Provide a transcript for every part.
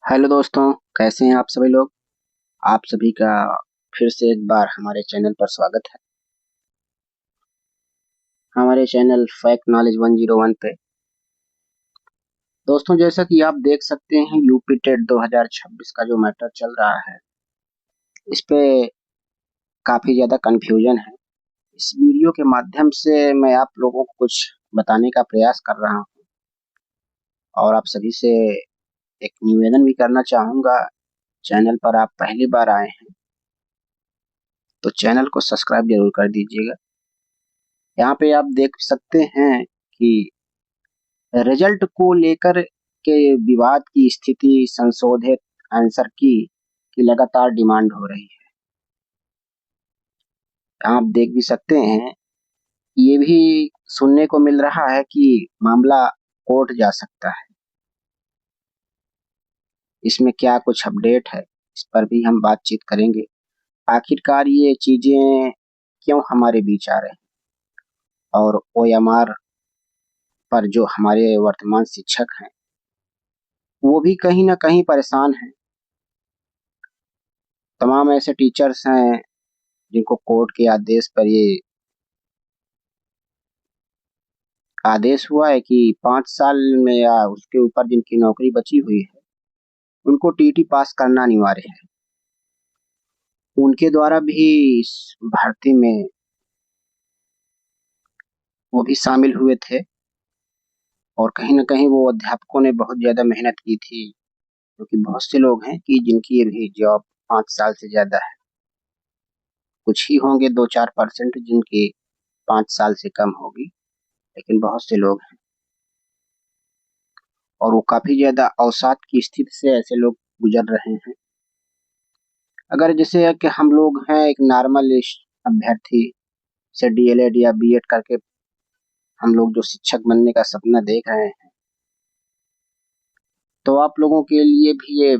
Hello दोस्तों, कैसे हैं आप सभी लोग। आप सभी का फिर से एक बार हमारे चैनल पर स्वागत है। हमारे चैनल फैक्ट नॉलेज 101 पे दोस्तों, जैसा कि आप देख सकते हैं, यूपी टेट 2026 का जो मैटर चल रहा है, इस पे काफी ज्यादा कंफ्यूजन है। इस वीडियो के माध्यम से मैं आप लोगों को कुछ बताने का प्रयास कर रहा हूँ और आप सभी से एक निवेदन भी करना चाहूंगा। चैनल पर आप पहली बार आए हैं तो चैनल को सब्सक्राइब जरूर कर दीजिएगा। यहाँ पे आप देख सकते हैं कि रिजल्ट को लेकर के विवाद की स्थिति, संशोधित आंसर की लगातार डिमांड हो रही है। आप देख भी सकते हैं, ये भी सुनने को मिल रहा है कि मामला कोर्ट जा सकता है। इसमें क्या कुछ अपडेट है, इस पर भी हम बातचीत करेंगे। आखिरकार ये चीजें क्यों हमारे बीच आ रहे हैं, और ओएमआर पर जो हमारे वर्तमान शिक्षक हैं वो भी कहीं ना कहीं परेशान हैं। तमाम ऐसे टीचर्स हैं जिनको कोर्ट के आदेश पर ये आदेश हुआ है कि 5 साल में या उसके ऊपर जिनकी नौकरी बची हुई है उनको टीटी पास करना अनिवार्य है। उनके द्वारा भी इस भर्ती में वो भी शामिल हुए थे, और कहीं ना कहीं वो अध्यापकों ने बहुत ज्यादा मेहनत की थी, क्योंकि बहुत से लोग हैं कि जिनकी अभी जॉब 5 साल से ज्यादा है। कुछ ही होंगे 2-4% जिनकी 5 साल से कम होगी, लेकिन बहुत से लोग हैं और वो काफी ज्यादा अवसाद की स्थिति से ऐसे लोग गुजर रहे हैं। अगर जैसे कि हम लोग हैं एक नॉर्मल अभ्यर्थी से डीएलएड या बीएड करके हम लोग जो शिक्षक बनने का सपना देख रहे हैं, तो आप लोगों के लिए भी ये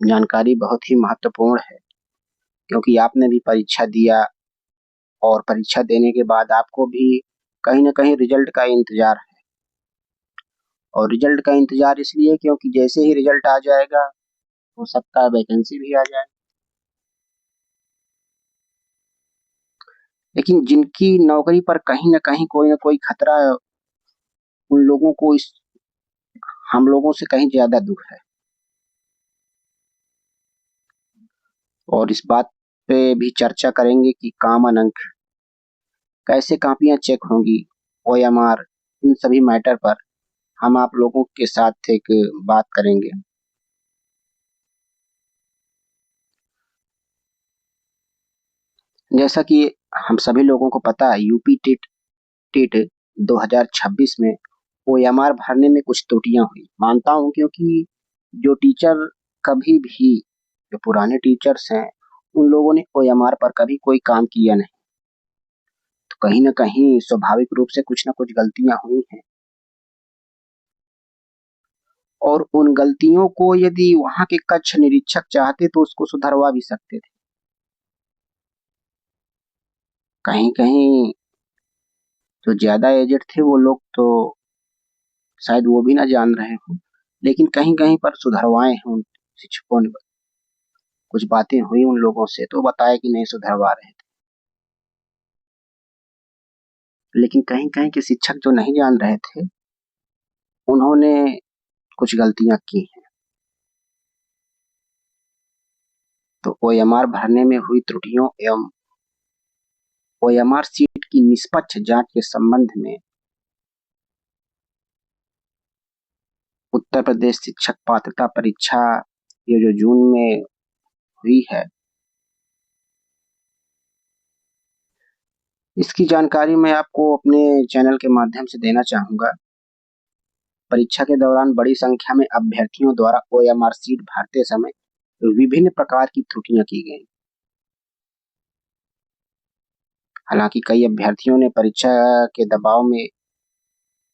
जानकारी बहुत ही महत्वपूर्ण है, क्योंकि आपने भी परीक्षा दिया और परीक्षा देने के बाद आपको भी कहीं ना कहीं रिजल्ट का इंतजार है। और रिजल्ट का इंतजार इसलिए क्योंकि जैसे ही रिजल्ट आ जाएगा हो सकता है वैकेंसी भी आ जाए। लेकिन जिनकी नौकरी पर कहीं ना कोई खतरा है, उन लोगों को इस हम लोगों से कहीं ज्यादा दुख है। और इस बात पे भी चर्चा करेंगे कि कॉमन अंक कैसे कॉपियां चेक होंगी, ओएमआर, इन सभी मैटर पर हम आप लोगों के साथ एक बात करेंगे। जैसा कि हम सभी लोगों को पता है, यूपी टेट टेट 2026 में ओएमआर भरने में कुछ त्रुटियां हुई, मानता हूं, क्योंकि जो टीचर कभी भी जो पुराने टीचर्स हैं उन लोगों ने ओएमआर पर कभी कोई काम किया नहीं, तो कहीं ना कहीं स्वाभाविक रूप से कुछ ना कुछ गलतियां हुई हैं। और उन गलतियों को यदि वहां के कक्ष निरीक्षक चाहते तो उसको सुधरवा भी सकते थे। कहीं कहीं जो ज्यादा एजेड थे वो लोग तो शायद वो भी ना जान रहे हों, लेकिन कहीं कहीं पर सुधरवाए हैं उन शिक्षकों ने। कुछ बातें हुई उन लोगों से तो बताया कि नहीं सुधरवा रहे थे, लेकिन कहीं कहीं के शिक्षक जो नहीं जान रहे थे उन्होंने कुछ गलतियां की हैं। तो ओएमआर भरने में हुई त्रुटियों एवं ओएमआर सीट की निष्पक्ष जांच के संबंध में उत्तर प्रदेश शिक्षक पात्रता परीक्षा, ये जो जून में हुई है, इसकी जानकारी मैं आपको अपने चैनल के माध्यम से देना चाहूंगा। परीक्षा के दौरान बड़ी संख्या में अभ्यर्थियों द्वारा ओएमआर सीट भरते समय विभिन्न प्रकार की त्रुटियां की गई। हालांकि कई अभ्यर्थियों ने परीक्षा के दबाव में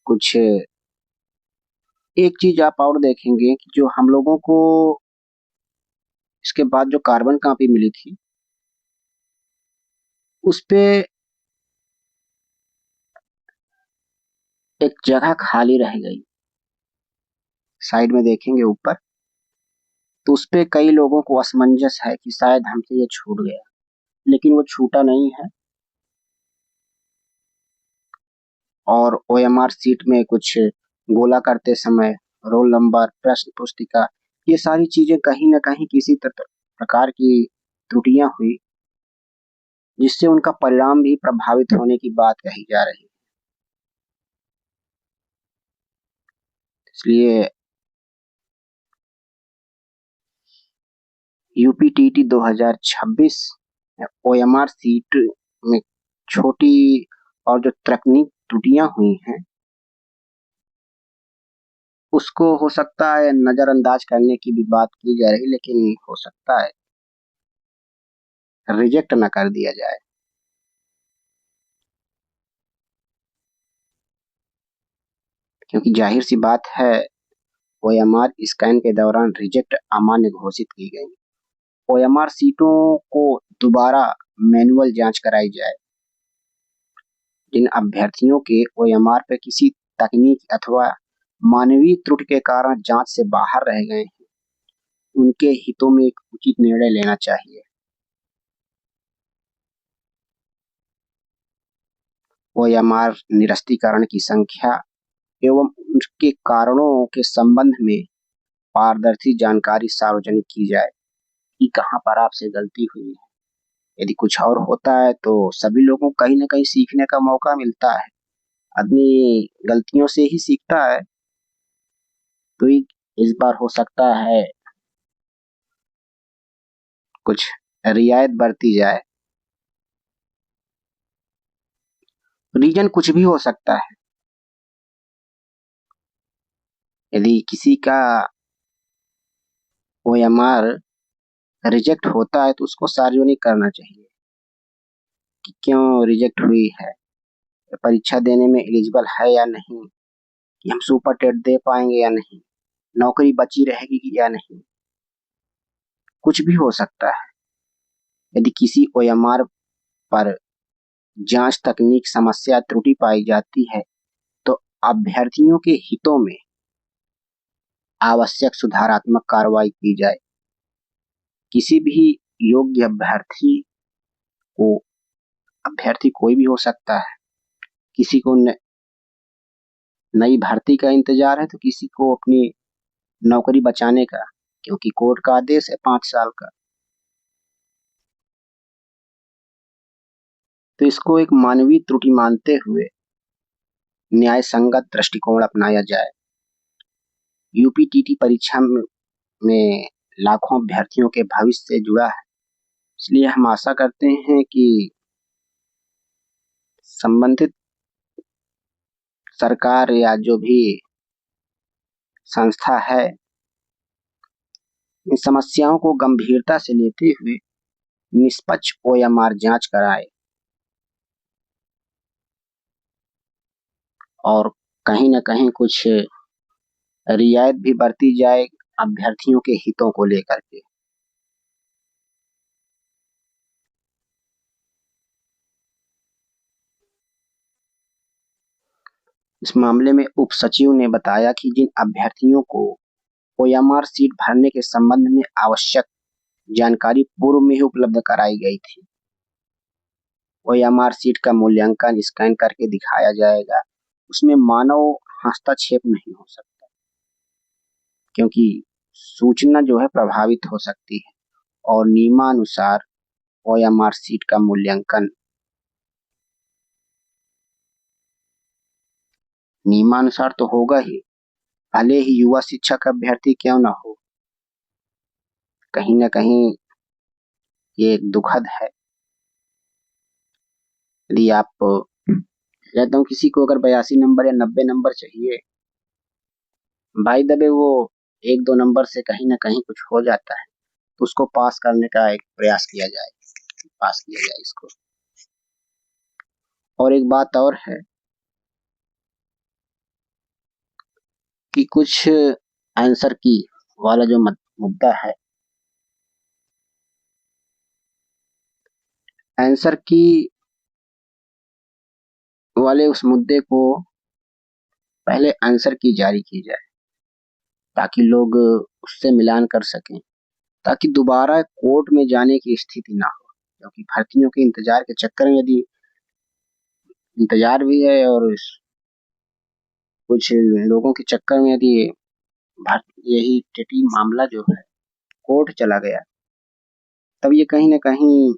कुछ, एक चीज आप और देखेंगे कि जो हम लोगों को इसके बाद जो कार्बन कॉपी मिली थी उस पे एक जगह खाली रह गई। साइड में देखेंगे ऊपर तो उस पे कई लोगों को असमंजस है कि शायद हमसे ये छूट गया, लेकिन वो छूटा नहीं है। और ओएमआर सीट में कुछ गोला करते समय रोल नंबर, प्रश्न पुस्तिका, ये सारी चीजें कहीं न कहीं किसी प्रकार की त्रुटियां हुई, जिससे उनका परिणाम भी प्रभावित होने की बात कही जा रही है। इसलिए यूपीटीटी 2026 ओएमआर सीट में छोटी और जो तकनीक त्रुटियां हुई हैं, उसको हो सकता है नजरअंदाज करने की भी बात की जा रही, लेकिन हो सकता है रिजेक्ट ना कर दिया जाए। क्योंकि जाहिर सी बात है, ओएमआर स्कैन के दौरान रिजेक्ट अमान्य घोषित की गई। ओएमआर सीटों को दोबारा मैनुअल जांच कराई जाए। जिन अभ्यर्थियों के ओएमआर पे किसी तकनीक अथवा मानवीय त्रुटि के कारण जांच से बाहर रह गए हैं, उनके हितों में एक उचित निर्णय लेना चाहिए। ओएमआर निरस्तीकरण की संख्या एवं उसके कारणों के संबंध में पारदर्शी जानकारी सार्वजनिक की जाए कि कहाँ पर आपसे गलती हुई है। यदि कुछ और होता है तो सभी लोगों को कहीं ना कहीं सीखने का मौका मिलता है। आदमी गलतियों से ही सीखता है। तो इस बार हो सकता है कुछ रियायत बरती जाए। रीजन कुछ भी हो सकता है। यदि किसी का ओएमआर रिजेक्ट होता है तो उसको सार्वजनिक करना चाहिए कि क्यों रिजेक्ट हुई है, परीक्षा देने में एलिजिबल है या नहीं, कि हम सुपर टेट दे पाएंगे या नहीं, नौकरी बची रहेगी या नहीं। कुछ भी हो सकता है। यदि किसी ओएमआर पर जांच तकनीक समस्या त्रुटि पाई जाती है तो अभ्यर्थियों के हितों में आवश्यक सुधारात्मक कार्रवाई की जाए। किसी भी योग्य को अभ्यर्थी कोई भी हो सकता है। किसी को नई भर्ती का इंतजार है तो किसी को अपनी नौकरी बचाने का, क्योंकि कोर्ट का आदेश है 5 साल का। तो इसको एक मानवीय त्रुटि मानते हुए न्याय संगत दृष्टिकोण अपनाया जाए। यूपीटीटी परीक्षा में लाखों अभ्यर्थियों के भविष्य से जुड़ा है। इसलिए हम आशा करते हैं कि संबंधित सरकार या जो भी संस्था है, इन समस्याओं को गंभीरता से लेते हुए निष्पक्ष ओएमआर जांच कराए और कहीं न कहीं कुछ रियायत भी बरती जाए अभ्यर्थियों के हितों को लेकर के। इस मामले में उप सचिव ने बताया कि जिन अभ्यर्थियों को ओएमआर सीट भरने के संबंध में आवश्यक जानकारी पूर्व में ही उपलब्ध कराई गई थी, ओएमआर सीट का मूल्यांकन स्कैन करके दिखाया जाएगा। उसमें मानव हस्तक्षेप नहीं हो सकता, क्योंकि सूचना जो है प्रभावित हो सकती है और नियमानुसार ओएमआर सीट का मूल्यांकन नियमानुसार तो होगा ही, भले ही युवा शिक्षक अभ्यर्थी क्यों ना हो। कहीं ना कहीं ये दुखद है। यदि आप कहता हूँ किसी को अगर 82 नंबर या 90 नंबर चाहिए, बाय द वे वो 1-2 नंबर से कहीं ना कहीं कुछ हो जाता है, तो उसको पास करने का एक प्रयास किया जाए, पास किया जाए इसको। और एक बात और है कि कुछ आंसर की वाला जो मुद्दा है, आंसर की वाले उस मुद्दे को पहले आंसर की जारी की जाए ताकि लोग उससे मिलान कर सकें। ताकि दोबारा कोर्ट में जाने की स्थिति ना हो, क्योंकि भर्तियों के इंतजार के चक्कर में यदि इंतजार भी है और कुछ लोगों के चक्कर में यदि यही टीटी मामला जो है कोर्ट चला गया, तब ये कहीं ना कहीं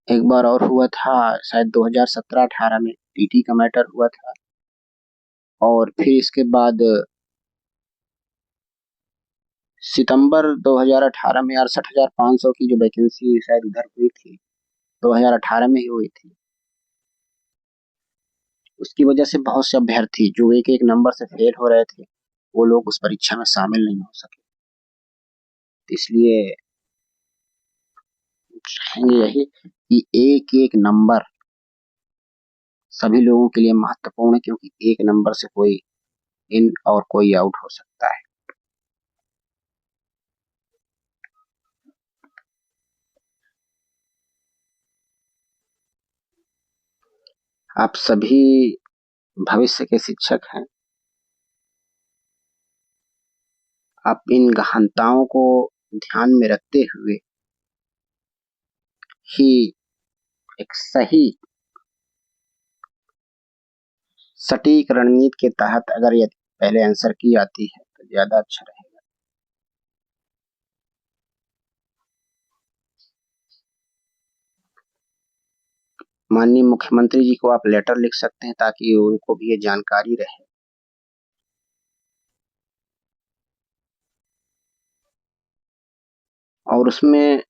एक बार और हुआ था, शायद 2017-18 में टीटी का मैटर हुआ था। और फिर इसके बाद सितंबर 2018 में 68,500 की जो वैकेंसी शायद उधर हुई थी, 2018 में ही हुई थी, उसकी वजह से बहुत से अभ्यर्थी जो एक एक नंबर से फेल हो रहे थे, वो लोग उस परीक्षा में शामिल नहीं हो सके। इसलिए चाहेंगे यही कि एक एक नंबर सभी लोगों के लिए महत्वपूर्ण है, क्योंकि एक नंबर से कोई इन और कोई आउट हो सकता है। आप सभी भविष्य के शिक्षक हैं। आप इन गहनताओं को ध्यान में रखते हुए ही एक सही सटीक रणनीति के तहत अगर यदि पहले आंसर की आती है तो ज्यादा अच्छा रहेगा। माननीय मुख्यमंत्री जी को आप लेटर लिख सकते हैं ताकि उनको भी ये जानकारी रहे। और उसमें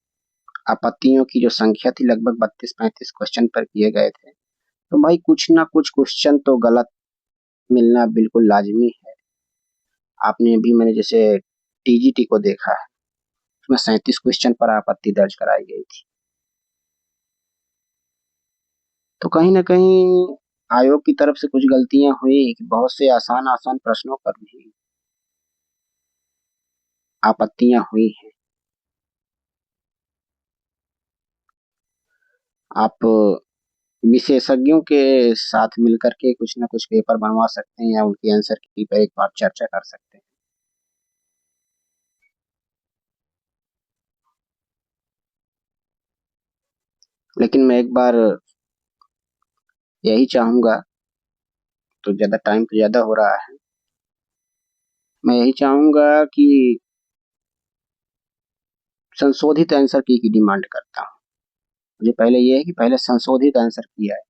आपत्तियों की जो संख्या थी लगभग 32-35 क्वेश्चन पर किए गए थे, तो भाई कुछ ना कुछ क्वेश्चन तो गलत मिलना बिल्कुल लाजमी है। आपने भी, मैंने जैसे टीजीटी को देखा है, उसमें 37 क्वेश्चन पर आपत्ति दर्ज कराई गई थी। तो कहीं ना कहीं आयोग की तरफ से कुछ गलतियां हुई कि बहुत से आसान आसान प्रश्नों पर भी आपत्तियां हुई हैं। आप विशेषज्ञों के साथ मिलकर के कुछ ना कुछ पेपर बनवा सकते हैं या उनके आंसर की पर एक बार चर्चा कर सकते हैं। लेकिन मैं एक बार यही चाहूंगा, तो ज्यादा टाइम तो ज्यादा हो रहा है, मैं यही चाहूंगा कि संशोधित आंसर की डिमांड करता हूँ। मुझे पहले ये है कि पहले संशोधित आंसर किया है,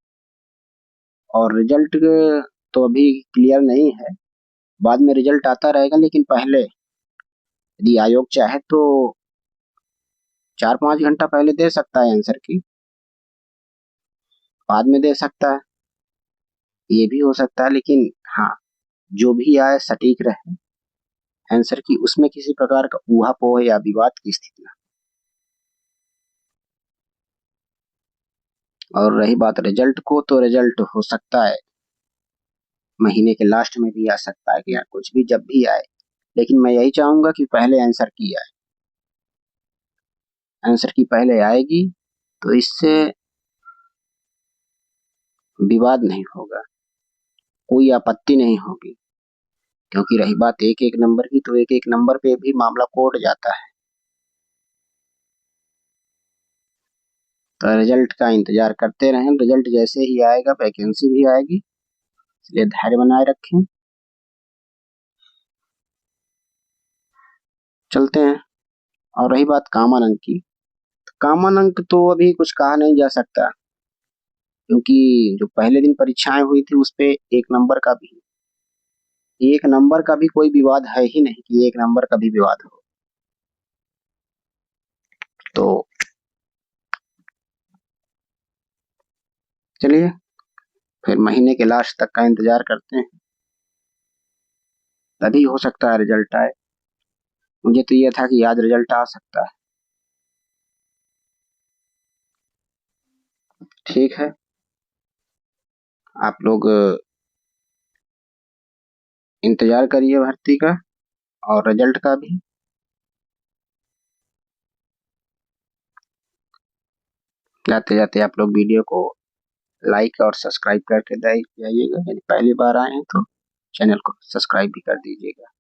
और रिजल्ट तो अभी क्लियर नहीं है, बाद में रिजल्ट आता रहेगा, लेकिन पहले यदि आयोग चाहे तो 4-5 घंटा पहले दे सकता है आंसर की, बाद में दे सकता है, ये भी हो सकता है। लेकिन हाँ, जो भी आए सटीक रहे आंसर की, उसमें किसी प्रकार का ऊहापोह या विवाद की स्थिति ना। और रही बात रिजल्ट को, तो रिजल्ट हो सकता है महीने के लास्ट में भी आ सकता है, कि या कुछ भी जब भी आए, लेकिन मैं यही चाहूंगा कि पहले आंसर की आए। आंसर की पहले आएगी तो इससे विवाद नहीं होगा, कोई आपत्ति नहीं होगी। क्योंकि रही बात एक एक नंबर की, तो एक एक नंबर पे भी मामला कोर्ट जाता है। तो रिजल्ट का इंतजार करते रहें, रिजल्ट जैसे ही आएगा वैकेंसी भी आएगी, इसलिए धैर्य बनाए रखें। चलते हैं। और रही बात कॉमन अंक की, तो कॉमन अंक तो अभी कुछ कहा नहीं जा सकता, क्योंकि जो पहले दिन परीक्षाएं हुई थी उस पे एक नंबर का भी कोई विवाद है ही नहीं कि एक नंबर का भी विवाद हो। तो चलिए, फिर महीने के लास्ट तक का इंतजार करते हैं, तभी हो सकता है रिजल्ट आए। मुझे तो यह था कि आज रिजल्ट आ सकता है। ठीक है, आप लोग इंतजार करिए भर्ती का और रिजल्ट का भी। जाते जाते आप लोग वीडियो को लाइक और सब्सक्राइब करके जाइएगा। यदि पहली बार आए हैं तो चैनल को सब्सक्राइब भी कर दीजिएगा।